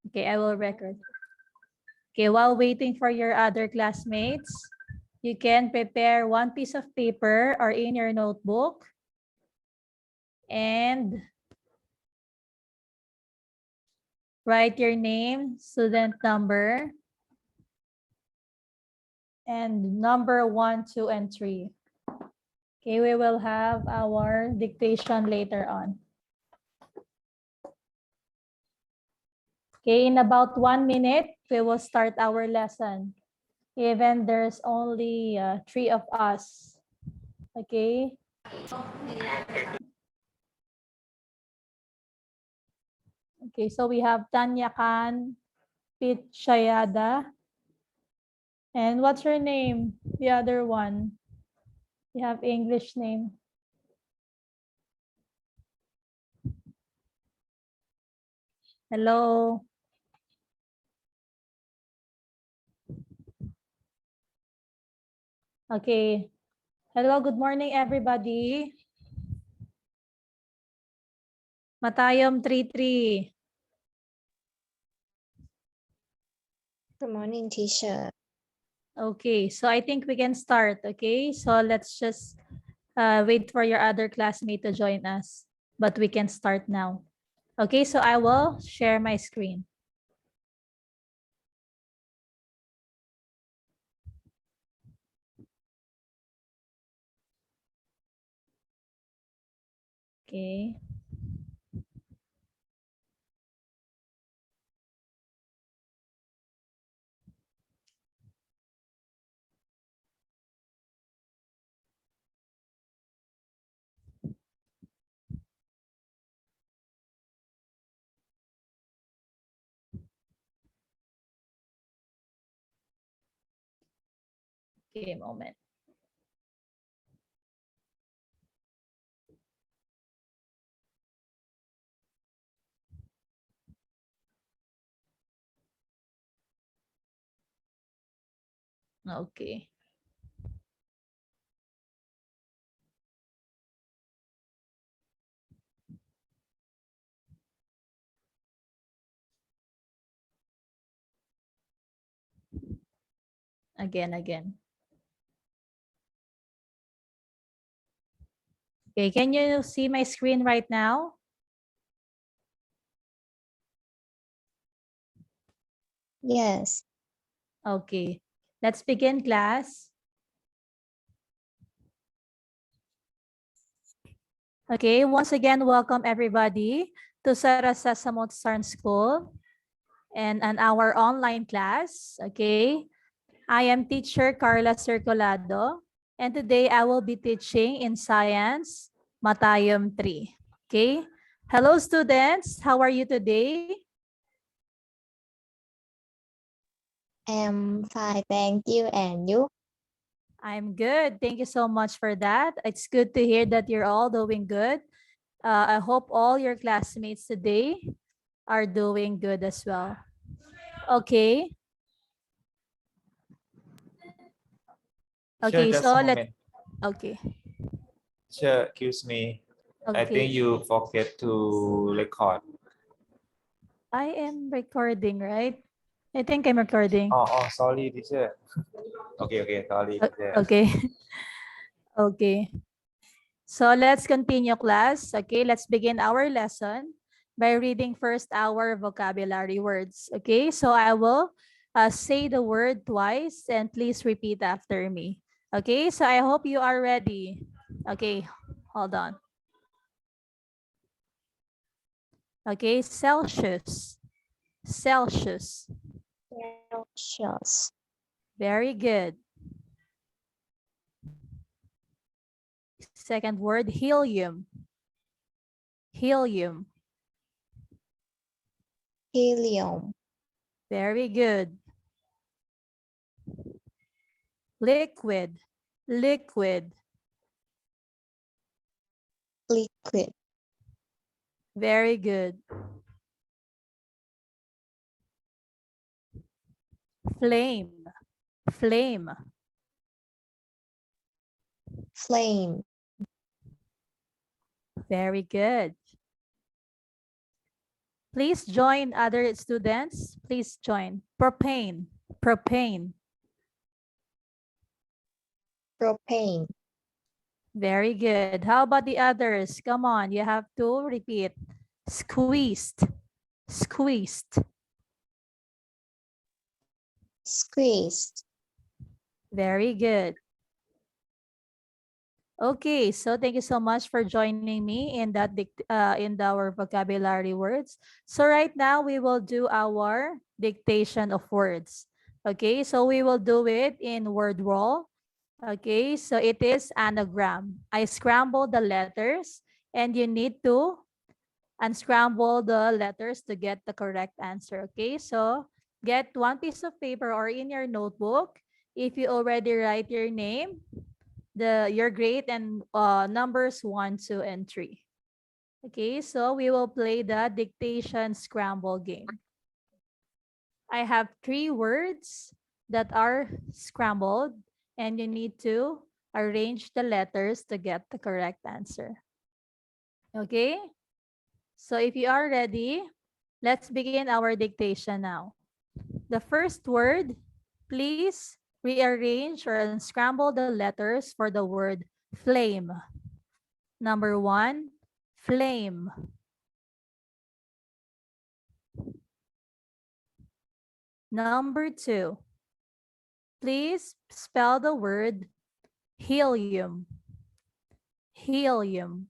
Okay, I will record. Okay, while waiting for your other classmates, you can prepare one piece of paper or in your notebook and write your name, student number, and number 1, 2, and 3. Okay, we will have our dictation later on. Okay, in about 1 minute, we will start our lesson. Even there's only 3 of us. Okay. Okay, so we have Tanya Khan, Pete Shayada. And what's her name? The other one. You have English name. Hello. Okay. Hello, good morning, everybody. Matayom 33. Good morning, teacher. Okay, so I think we can start. Okay, so let's just wait for your other classmate to join us, but we can start now. Okay, so I will share my screen. Okay. Okay, a moment. Okay. Again. Okay, can you see my screen right now? Yes. Okay, let's begin class. Okay, once again, welcome everybody to Sarasasamot Sarn School and our online class. Okay, I am teacher Carla Circulado, and today I will be teaching in Science, Matayom 3. Okay, hello students, how are you today? I'm fine, thank you. And you? I'm good. Thank you so much for that. It's good to hear that you're all doing good. I hope all your classmates today are doing good as well. Okay. Sure, Okay, just so a moment. okay. Sure, excuse me. I think Okay. you forget to record. I am recording, right? I think I'm recording. Sorry, teacher. Okay, sorry, teacher. Okay. Okay. So let's continue class. Okay, let's begin our lesson by reading first our vocabulary words. Okay, so I will say the word twice and please repeat after me. Okay, so I hope you are ready. Okay, hold on. Okay, Celsius. Celsius. Celsius. Very good. Second word, helium. Helium. Helium. Very good. Liquid. Liquid. Liquid. Very good. Flame. Flame. Flame. Very good. Please join other students. Please join. Propane. Propane. Propane. Very good. How about the others? Come on, you have to repeat. Squeezed. Squeezed. Squeezed. Very good. Okay, so thank you so much for joining me in in our vocabulary words. So right now we will do our dictation of words. Okay, so we will do it in word roll. Okay, so it is anagram. I scramble the letters and you need to unscramble the letters to get the correct answer. Okay, so get one piece of paper or in your notebook. If you already write your name, your grade and numbers 1, 2, and 3. Okay, so we will play the dictation scramble game. I have 3 words that are scrambled and you need to arrange the letters to get the correct answer. Okay, so if you are ready, let's begin our dictation now. The first word, please rearrange or unscramble the letters for the word flame. Number 1, flame. Number 2, please spell the word helium. Helium.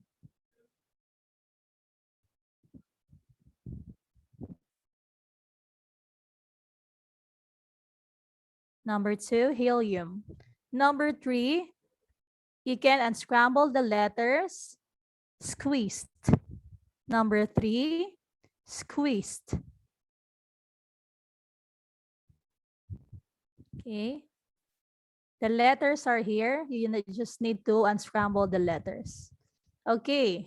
Number 2, helium. Number 3, you can unscramble the letters squeezed. Number 3, squeezed. Okay. The letters are here. You just need to unscramble the letters. Okay.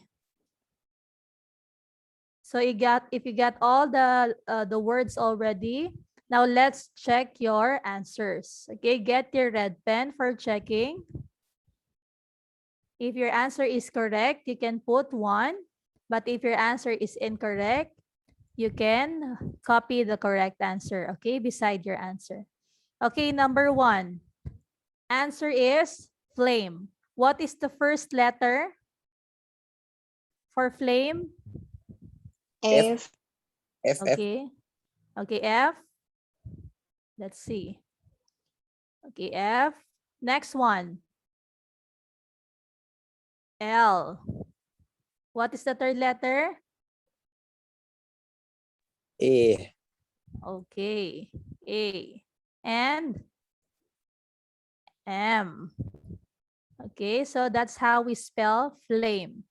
So if you got all the words already, now let's check your answers. Okay, get your red pen for checking. If your answer is correct, you can put 1. But if your answer is incorrect, you can copy the correct answer, okay, beside your answer. Okay, number 1. Answer is flame. What is the first letter for flame? F. F. Okay. Okay, F. Let's see. Okay, F. Next one. L. What is the third letter? A. Okay, A. And M. Okay, so that's how we spell flame.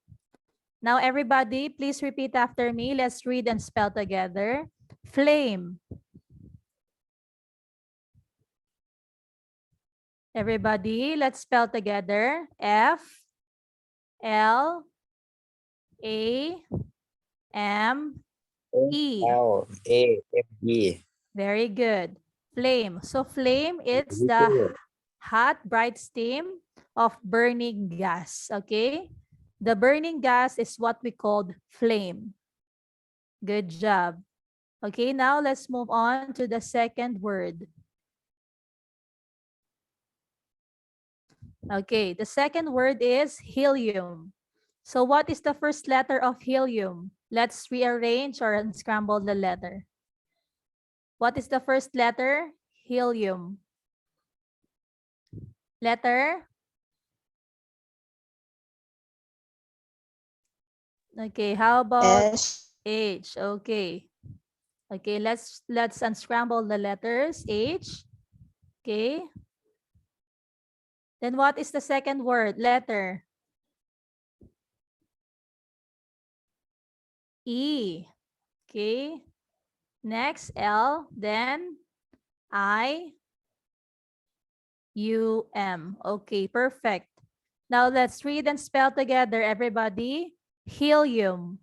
Now, everybody, please repeat after me. Let's read and spell together. Flame. Everybody, let's spell together. F, L, A, M, E. L. A. F. E. Very good. Flame. So flame, it's the hot, bright steam of burning gas. Okay? The burning gas is what we called flame. Good job. Okay, now let's move on to the second word. Okay, the second word is helium. So what is the first letter of helium? Let's rearrange or unscramble the letter. What is the first letter? Helium. Letter? Okay, how about S. H? Okay. Okay, let's unscramble the letters. H. Okay. Then what is the second word? Letter? E. Okay. Next, L. Then I. U. M. Okay, perfect. Now let's read and spell together, everybody. Helium.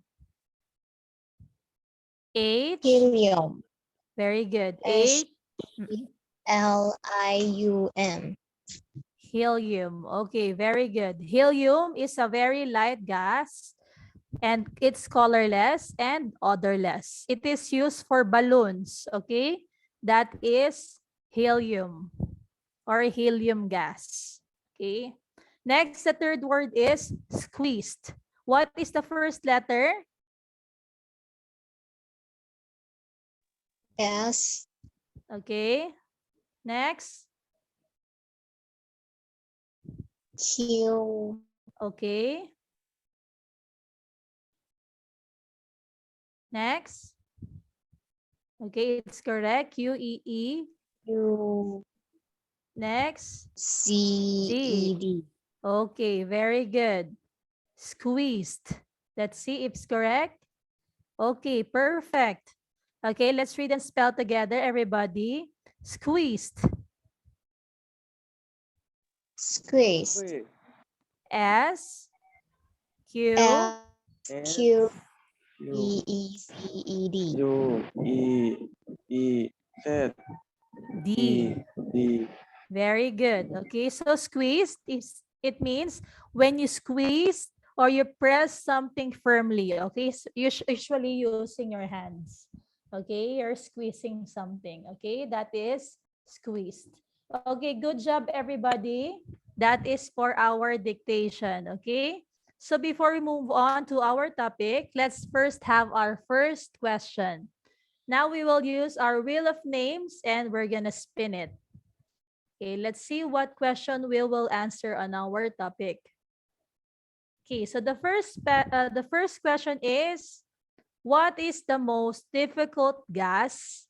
H. Helium. Very good. H. H. Mm, Lium. Helium. Okay, very good. Helium is a very light gas and it's colorless and odorless. It is used for balloons, okay? That is helium or helium gas, okay? Next, the third word is squeezed. What is the first letter? S, Okay. Next. Q, Okay. Next. Okay, it's correct. Q-E-E. U, Next. Z, Z. E, D. Okay, very good. Squeezed. Let's see if it's correct. Okay, perfect. Okay, let's read and spell together, everybody. Squeezed. Squeezed. Wait. S, Q, S, S Q, U E, E, Z, E, D. U E E Z E D. D. Very good. Okay, so squeezed is it means when you squeeze or you press something firmly. Okay, so usually using your hands. Okay, you're squeezing something. Okay, that is squeezed. Okay, good job, everybody. That is for our dictation. Okay, so before we move on to our topic, let's first have our first question. Now we will use our wheel of names and we're gonna spin it. Okay, let's see what question we will answer on our topic. Okay, so the first question is, what is the most difficult gas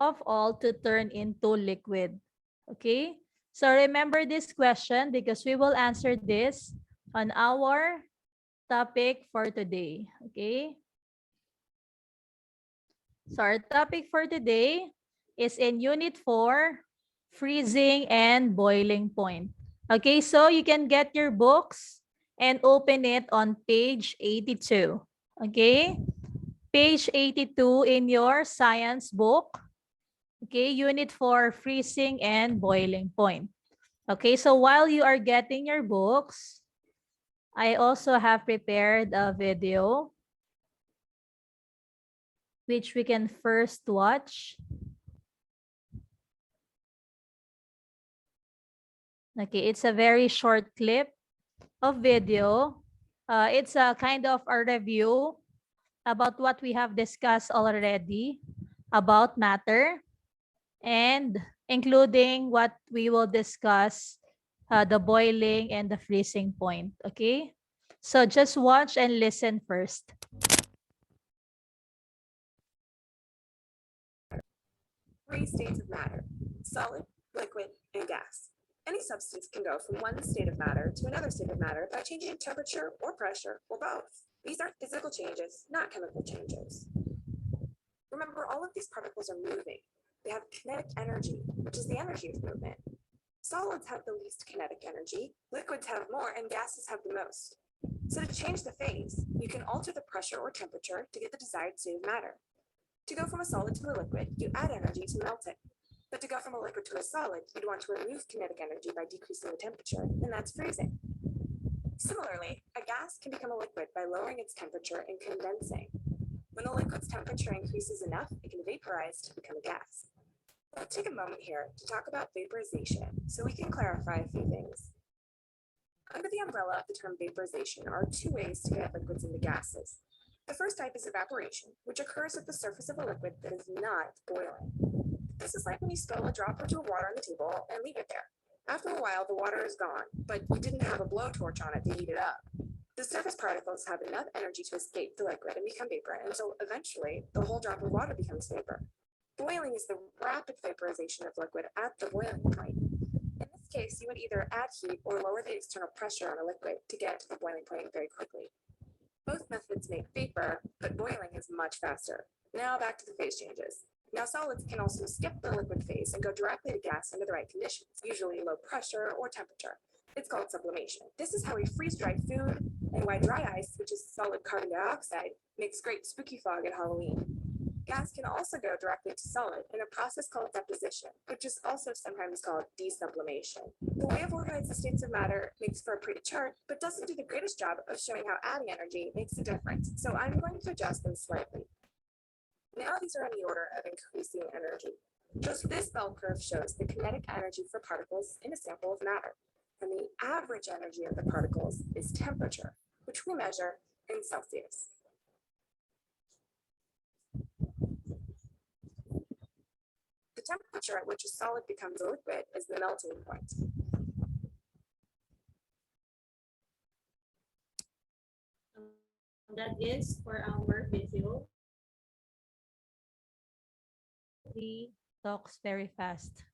of all to turn into liquid? Okay, so remember this question because we will answer this on our topic for today. Okay, so our topic for today is in Unit 4, freezing and boiling point. Okay, so you can get your books and open it on page 82. Okay, page 82 in your science book. Okay, Unit 4, freezing and boiling point. Okay, so while you are getting your books, I also have prepared a video which we can first watch. Okay, it's a very short clip of video. It's a kind of a review about what we have discussed already about matter and including what we will discuss the boiling and the freezing point. Okay, so just watch and listen first. Three states of matter: solid, liquid, and gas. Any substance can go from one state of matter to another state of matter by changing temperature or pressure or both. These are physical changes, not chemical changes. Remember, all of these particles are moving. They have kinetic energy, which is the energy of movement. Solids have the least kinetic energy, liquids have more, and gases have the most. So to change the phase, you can alter the pressure or temperature to get the desired state of matter. To go from a solid to a liquid, you add energy to melt it. But to go from a liquid to a solid, you'd want to remove kinetic energy by decreasing the temperature, and that's freezing. Similarly, a gas can become a liquid by lowering its temperature and condensing. When a liquid's temperature increases enough, it can vaporize to become a gas. Let's take a moment here to talk about vaporization so we can clarify a few things. Under the umbrella of the term vaporization are two ways to get liquids into gases. The first type is evaporation, which occurs at the surface of a liquid that is not boiling. This is like when you spill a drop or two of water on the table and leave it there. After a while, the water is gone, but you didn't have a blowtorch on it to heat it up. The surface particles have enough energy to escape the liquid and become vapor until eventually the whole drop of water becomes vapor. Boiling is the rapid vaporization of liquid at the boiling point. In this case, you would either add heat or lower the external pressure on a liquid to get to the boiling point very quickly. Both methods make vapor, but boiling is much faster. Now back to the phase changes. Now solids can also skip the liquid phase and go directly to gas under the right conditions, usually low pressure or temperature. It's called sublimation. This is how we freeze dry food and why dry ice, which is solid carbon dioxide, makes great spooky fog at Halloween. Gas can also go directly to solid in a process called deposition, which is also sometimes called desublimation. The way of organizing the states of matter makes for a pretty chart, but doesn't do the greatest job of showing how adding energy makes a difference, so I'm going to adjust them slightly. Now these are in the order of increasing energy. Just this bell curve shows the kinetic energy for particles in a sample of matter, and the average energy of the particles is temperature, which we measure in Celsius. The temperature at which a solid becomes a liquid is the melting point. That is for our video. He talks very fast.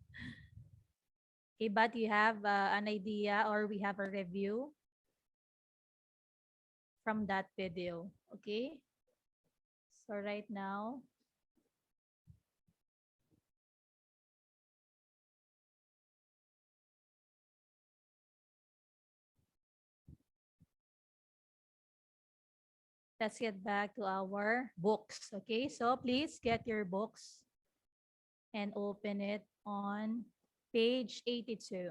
Okay, but you have an idea or we have a review from that video. Okay. So right now, let's get back to our books. Okay, so please get your books and open it on page 82.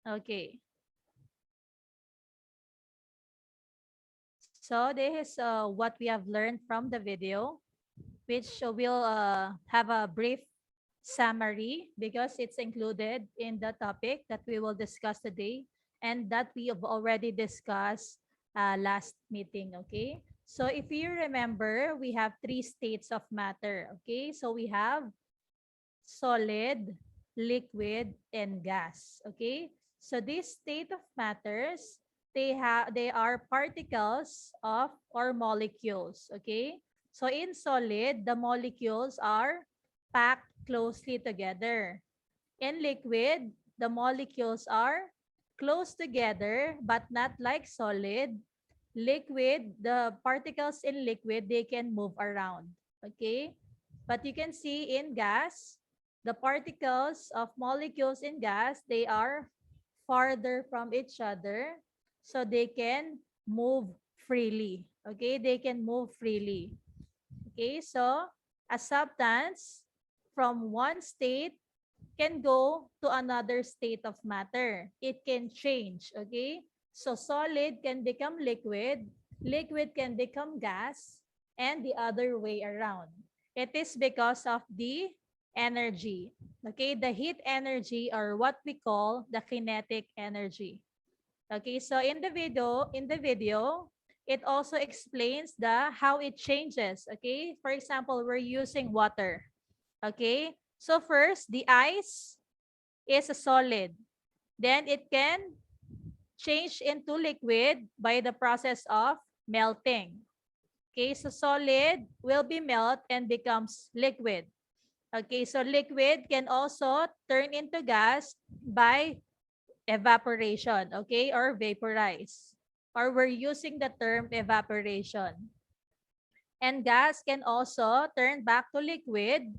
Okay. So this is what we have learned from the video, which will have a brief summary because it's included in the topic that we will discuss today and that we have already discussed last meeting. Okay. So if you remember, we have three states of matter. Okay. So we have solid, liquid, and gas. Okay. So this state of matters, they are particles of or molecules. Okay. So in solid, the molecules are packed closely together. In liquid, the molecules are close together but not like solid. Liquid, the particles in liquid, they can move around. Okay? But you can see in gas, the particles of molecules in gas, they are farther from each other so they can move freely. Okay? They can move freely. Okay? So, a substance from one state can go to another state of matter. It can change, okay? So solid can become liquid, liquid can become gas, and the other way around. It is because of the energy, okay? The heat energy or what we call the kinetic energy. Okay, so in the video, it also explains the how it changes, okay? For example, we're using water. Okay? So first, the ice is a solid. Then it can change into liquid by the process of melting. Okay, so solid will be melt and becomes liquid. Okay, so liquid can also turn into gas by evaporation, okay, or vaporize. Or we're using the term evaporation. And gas can also turn back to liquid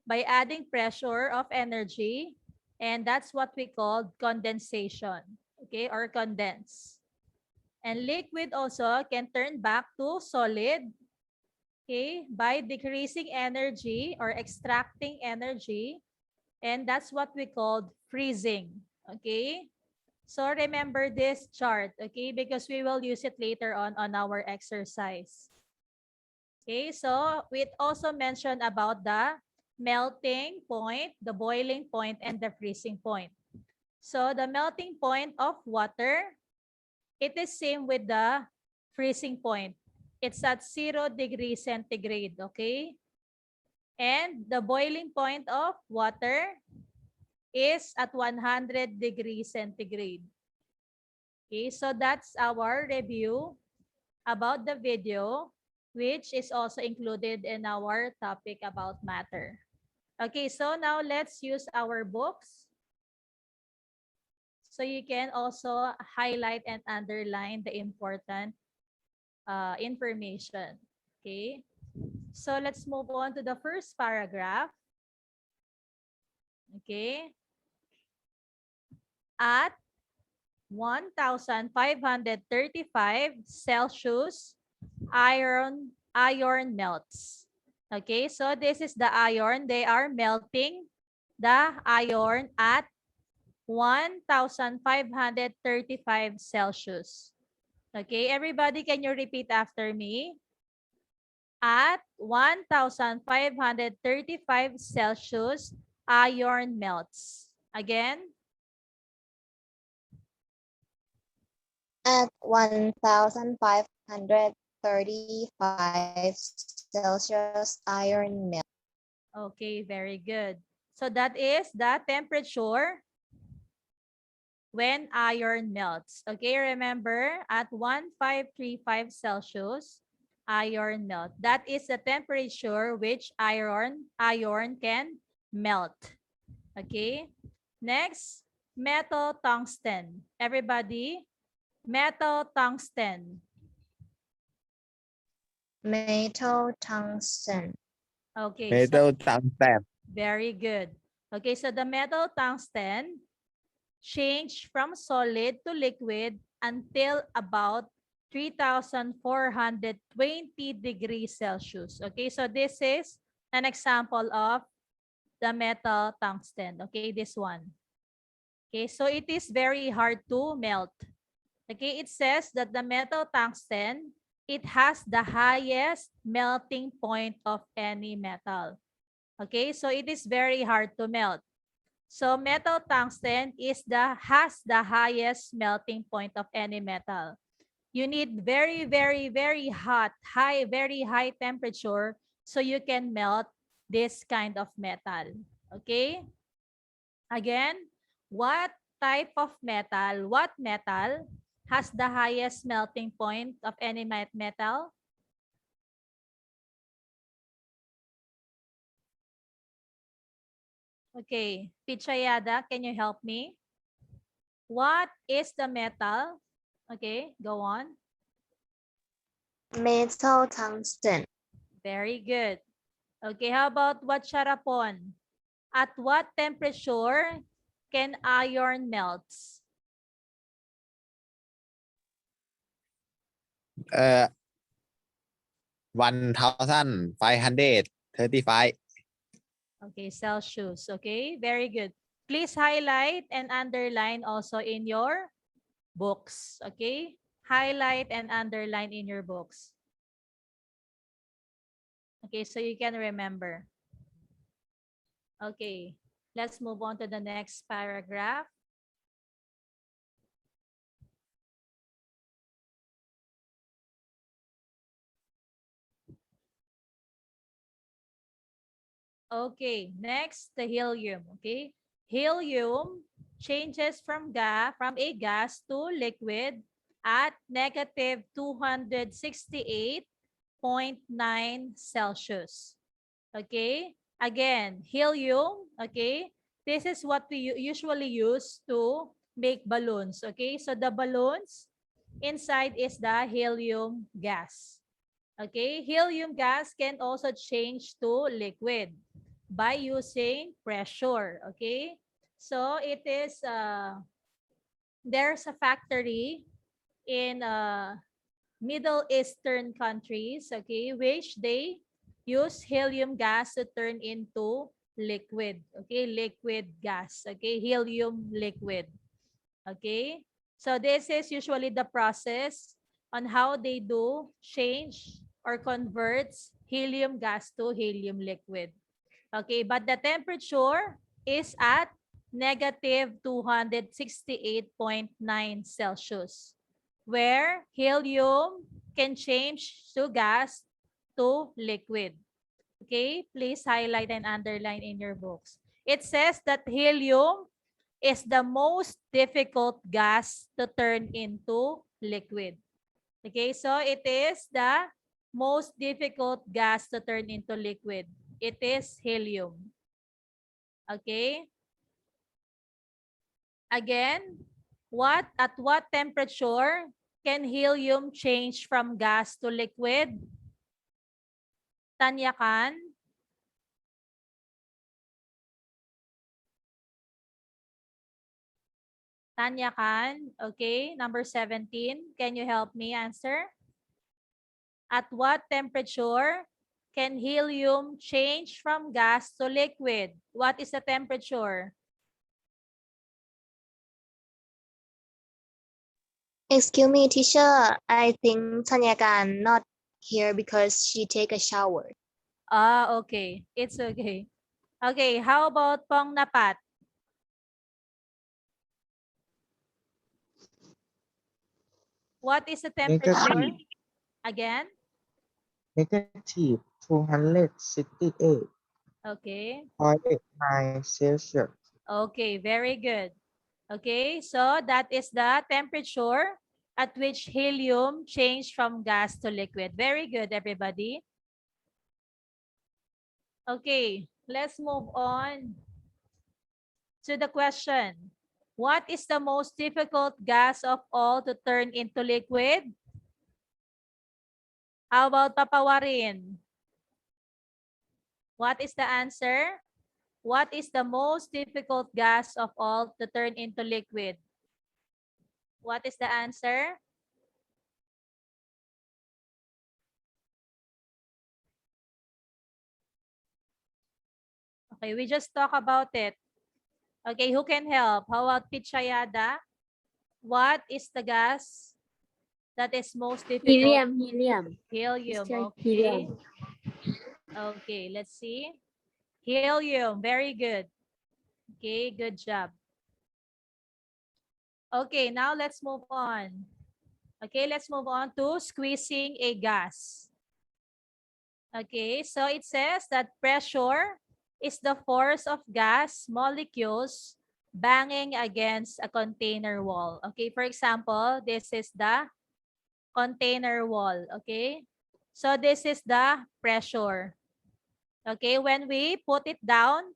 by adding pressure of energy, and that's what we call condensation, okay, or condense. And liquid also can turn back to solid, okay, by decreasing energy or extracting energy, and that's what we call freezing, okay. So remember this chart, okay, because we will use it later on our exercise. Okay, so we also mentioned about the melting point, the boiling point, and the freezing point. So the melting point of water, it is same with the freezing point. It's at 0 degrees centigrade, okay? And the boiling point of water is at 100 degrees centigrade. Okay, so that's our review about the video, which is also included in our topic about matter. Okay, so now let's use our books. So you can also highlight and underline the important information. Okay, so let's move on to the first paragraph. Okay? At 1,535 Celsius, iron melts. Okay, so this is the iron. They are melting the iron at 1,535 Celsius. Okay, everybody, can you repeat after me? At 1,535 Celsius, iron melts. Again? At 1,535 Celsius, iron melt. Okay, very good. So that is the temperature when iron melts. Okay, remember at 1,535 Celsius, iron melt. That is the temperature which iron can melt. Okay, next, metal tungsten. Everybody, metal tungsten. Metal tungsten. Okay, so Metal tungsten. very good. Okay, so the metal tungsten change from solid to liquid until about 3,420 degrees Celsius. Okay, so this is an example of the metal tungsten. Okay, this one. Okay, so it is very hard to melt. Okay, it says that the metal tungsten, it has the highest melting point of any metal. Okay, so it is very hard to melt. So metal tungsten has the highest melting point of any metal. You need very, very, very very high temperature so you can melt this kind of metal. Okay? Again, what what metal has the highest melting point of any metal? Okay, Pichayada, can you help me? What is the metal? Okay, go on. Metal tungsten. Very good. Okay, how about what Sharapon? At what temperature can iron melts? 1,535. Okay, Celsius. Okay, very good. Please highlight and underline also in your books. Okay, highlight and underline in your books. Okay, so you can remember. Okay, let's move on to the next paragraph. Okay, next, the helium. Okay, helium changes from a gas to liquid at negative 268.9 Celsius. Okay, again, helium. Okay, this is what we usually use to make balloons. Okay, so the balloons inside is the helium gas. Okay, helium gas can also change to liquid by using pressure. Okay, so it is there's a factory in Middle Eastern countries, okay, which they use helium gas to turn into liquid. Okay, liquid gas. Okay, helium liquid. Okay, so this is usually the process on how they do change or converts helium gas to helium liquid. Okay, but the temperature is at negative 268.9 Celsius, where helium can change to gas to liquid. Okay, please highlight and underline in your books. It says that helium is the most difficult gas to turn into liquid. Okay, so it is the most difficult gas to turn into liquid. It is helium. Okay. Again, at what temperature can helium change from gas to liquid? Tanyakan? Tanya Khan, okay. Number 17, can you help me answer? At what temperature can helium change from gas to liquid? What is the temperature? Excuse me, teacher. I think Tanya can not here because she take a shower. Ah, okay. It's okay. Okay, how about Pong Napat? What is the temperature? Negative, Again? negative 268.89 Okay. Celsius. Okay, very good. Okay, so that is the temperature at which helium changed from gas to liquid. Very good, everybody. Okay, let's move on to the question. What is the most difficult gas of all to turn into liquid? How about papawarin? What is the answer? What is the most difficult gas of all to turn into liquid? What is the answer? Okay, we just talk about it. Okay, who can help? How about Pichayada? What is the gas that is most difficult? Helium. Helium. Mr. Okay. Helium. Okay, let's see. Helium. Very good. Okay, good job. Okay, now let's move on. Okay, let's move on to squeezing a gas. Okay, so it says that pressure is the force of gas molecules banging against a container wall. Okay, for example, this is the container wall. Okay, so this is the pressure. Okay, when we put it down,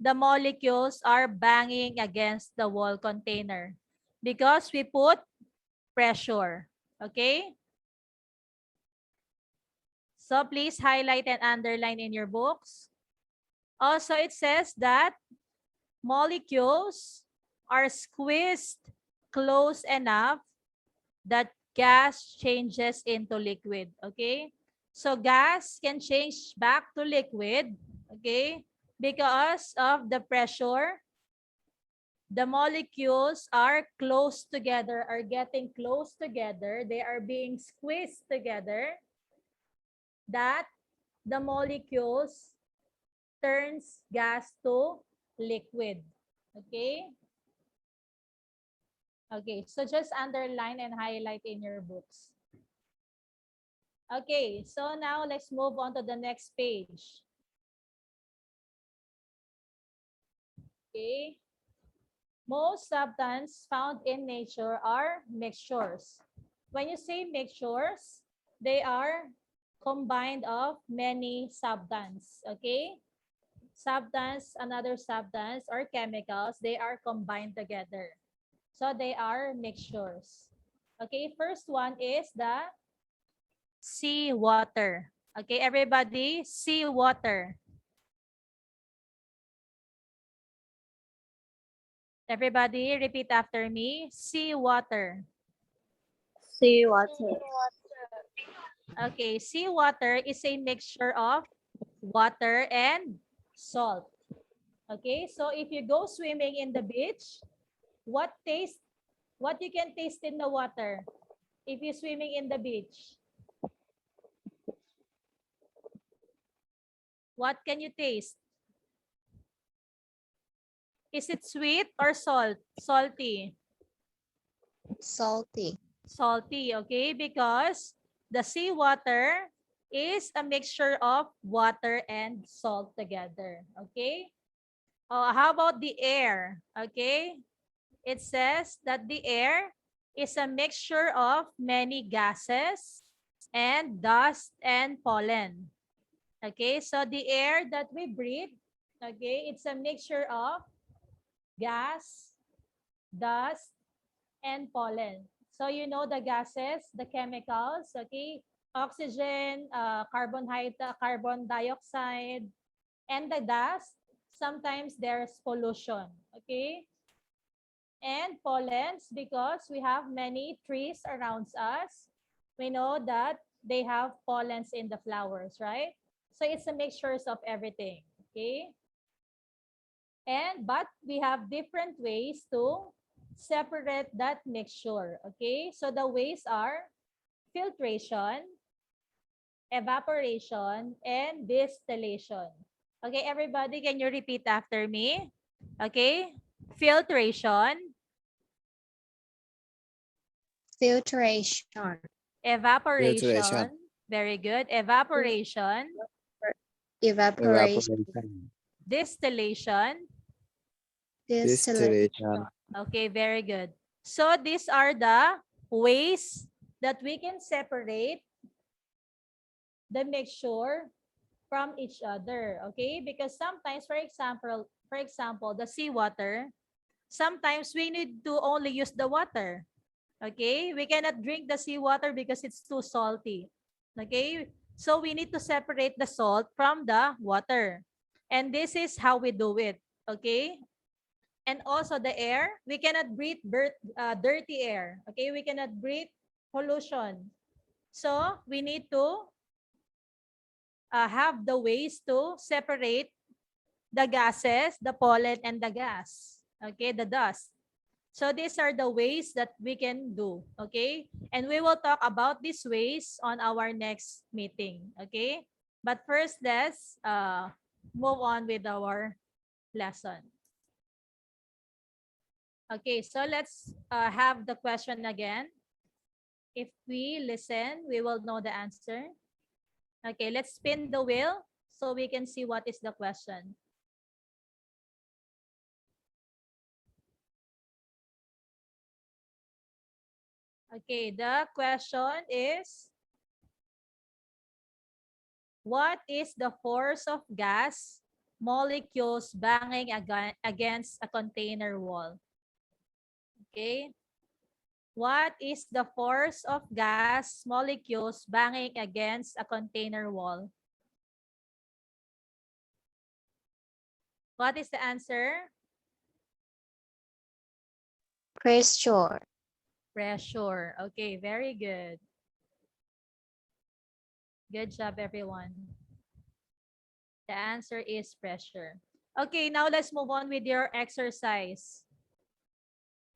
the molecules are banging against the wall container because we put pressure. Okay, so please highlight and underline in your books. Also, it says that molecules are squeezed close enough that gas changes into liquid. Okay, so gas can change back to liquid. Okay, because of the pressure, the molecules are close together, are getting close together. They are being squeezed together, that the molecules turns gas to liquid. Okay? Okay, so just underline and highlight in your books. Okay, so now let's move on to the next page. Okay. Most substances found in nature are mixtures. When you say mixtures, they are combined of many substances. Okay? Substance, another substance or chemicals, they are combined together. So they are mixtures. Okay, first one is the seawater. Okay, everybody, seawater. Everybody, repeat after me. Seawater. Seawater. Okay, seawater is a mixture of water and salt. Okay, so if you go swimming in the beach, what you can taste in the water if you're swimming in the beach? What can you taste? Is it sweet or salt? Salty. Salty. Salty, okay? Because the seawater is a mixture of water and salt together, okay? How about the air? Okay? It says that the air is a mixture of many gases and dust and pollen. Okay, so the air that we breathe, okay, it's a mixture of gas, dust, and pollen. So you know the gases, the chemicals, okay, oxygen, carbon dioxide, and the dust. Sometimes there's pollution, okay? And pollens, because we have many trees around us, we know that they have pollens in the flowers, right? So it's a mixture of everything, okay? But we have different ways to separate that mixture, okay? So the ways are filtration, evaporation, and distillation. Okay, everybody, can you repeat after me? Okay, filtration, Filtration. evaporation, Filtration. very good, evaporation, Evaporation. Evaporation. distillation, Distillation. Distillation. okay, very good. So these are the ways that we can separate the mixture from each other, okay? Because sometimes, for example, the seawater, sometimes we need to only use the water, okay? We cannot drink the seawater because it's too salty, okay? So we need to separate the salt from the water. And this is how we do it, okay? And also the air, we cannot breathe dirty air, okay? We cannot breathe pollution. So we need to have the ways to separate the gases, the pollen, and the gas, okay, the dust. So these are the ways that we can do, okay? And we will talk about these ways on our next meeting, okay? But first, let's move on with our lesson. Okay, so let's have the question again. If we listen, we will know the answer. Okay, let's spin the wheel so we can see what is the question. Okay, the question is, what is the force of gas molecules banging against a container wall? Okay. What is the force of gas molecules banging against a container wall? What is the answer? Pressure. Pressure. Okay, very good. Good job, everyone. The answer is pressure. Okay, now let's move on with your exercise.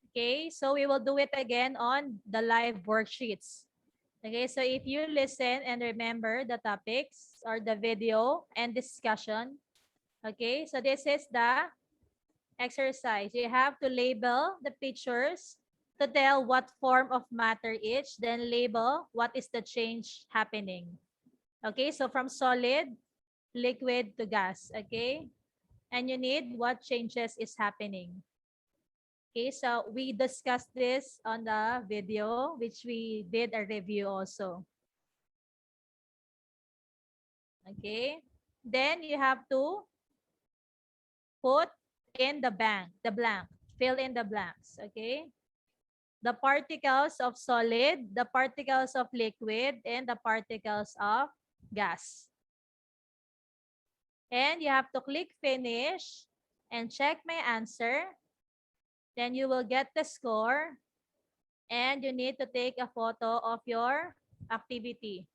Okay, so we will do it again on the live worksheets. Okay, so if you listen and remember the topics or the video and discussion, okay, so this is the exercise. You have to label the pictures to tell what form of matter each, then label what is the change happening. Okay, so from solid, liquid to gas, okay? And you need what changes is happening. Okay, so we discussed this on the video, which we did a review also. Okay, then you have to put in the blank, fill in the blanks, okay? The particles of solid, the particles of liquid, and the particles of gas. And you have to click finish and check my answer. Then you will get the score and you need to take a photo of your activity.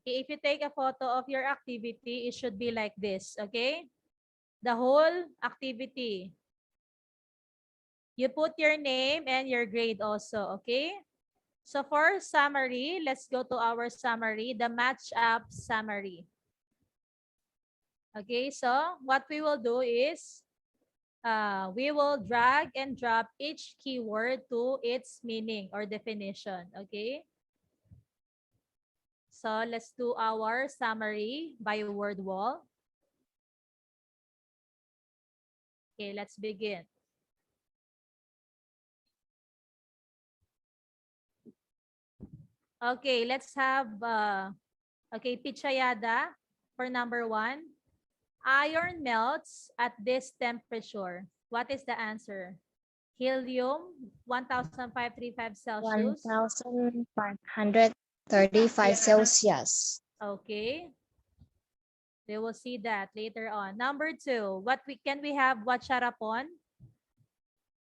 Okay, if you take a photo of your activity, it should be like this, okay? The whole activity. You put your name and your grade also, okay? So for summary, let's go to our summary, the match up summary. Okay, so what we will do is we will drag and drop each keyword to its meaning or definition, okay? So let's do our summary by word wall. Okay, let's begin. Okay, let's have, okay, Pichayada for number 1. Iron melts at this temperature. What is the answer? Helium, 1535 Celsius. 1535 Celsius. Okay. They will see that later on. Number 2, what we have what upon?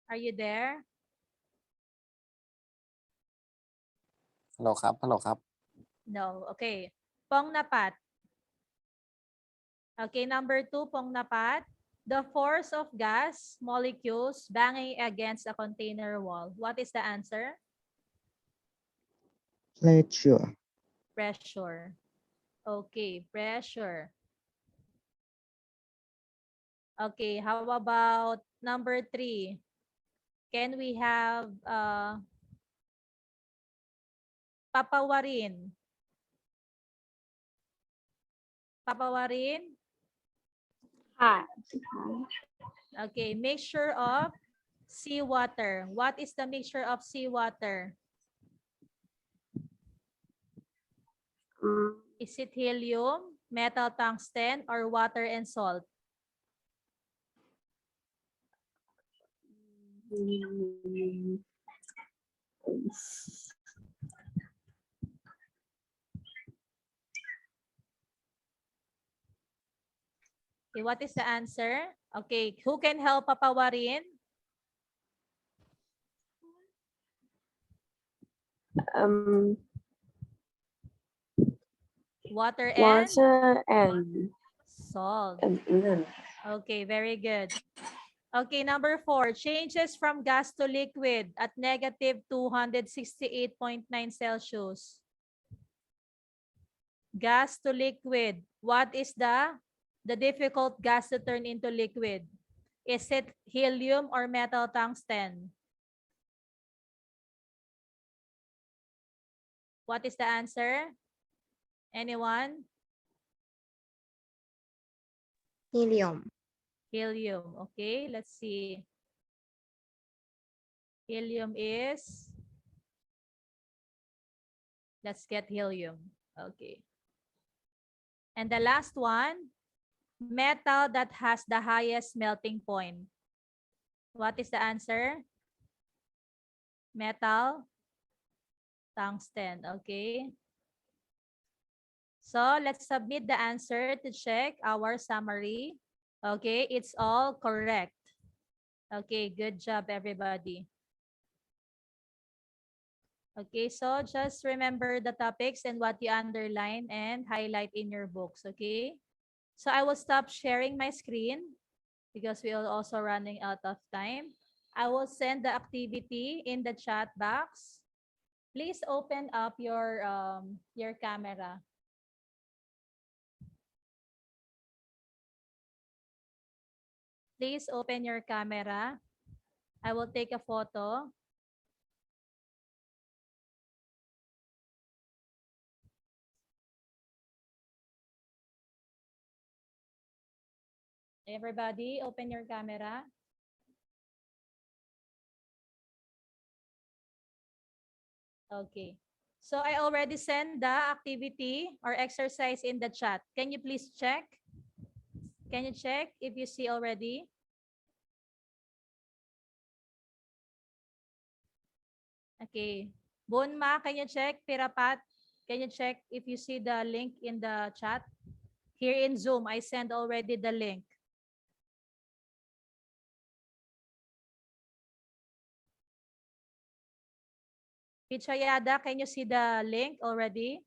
Are you there? ฮัลโหลครับ ฮัลโหลครับ No. Okay. Pong napat. Okay, number 2, pong napat. The force of gas molecules banging against a container wall. What is the answer? Pressure. Pressure. Okay, pressure. Okay, how about number 3? Can we have papawarin? Papawarin? Okay, mixture of seawater. What is the mixture of seawater? Is it helium, metal tungsten, or water and salt? Okay, what is the answer? Okay, who can help papawarin? Water and Water and salt. and Okay, very good. Okay, number 4, changes from gas to liquid at negative 268.9 Celsius. Gas to liquid. What is the difficult gas to turn into liquid? Is it helium or metal tungsten? What is the answer? Anyone? Helium. Helium. Okay, let's see. Helium is, let's get helium. Okay. And the last one, metal that has the highest melting point. What is the answer? Metal, tungsten. Okay. So let's submit the answer to check our summary. Okay, it's all correct. Okay, good job, everybody. Okay, so just remember the topics and what you underline and highlight in your books, okay? So I will stop sharing my screen because we are also running out of time. I will send the activity in the chat box. Please open up your camera. Please open your camera. I will take a photo. Everybody, open your camera. Okay. So I already sent the activity or exercise in the chat. Can you please check? Can you check if you see already? Okay. Bunma, can you check? Pirapat, can you check if you see the link in the chat? Here in Zoom, I sent already the link. Pichayada, can you see the link already?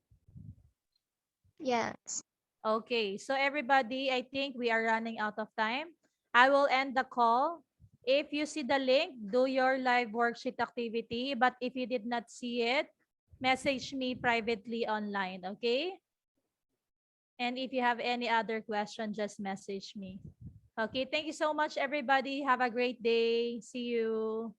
Yes. Okay, so everybody, I think we are running out of time. I will end the call. If you see the link, do your live worksheet activity. But if you did not see it, message me privately online, okay? And if you have any other question, just message me. Okay, thank you so much, everybody. Have a great day. See you.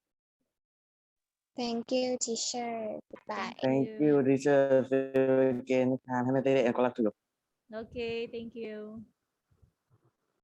Thank you, teacher. Bye. Thank Thank you, teacher. See you again next time. Have a nice day and good luck to you. Okay, thank you.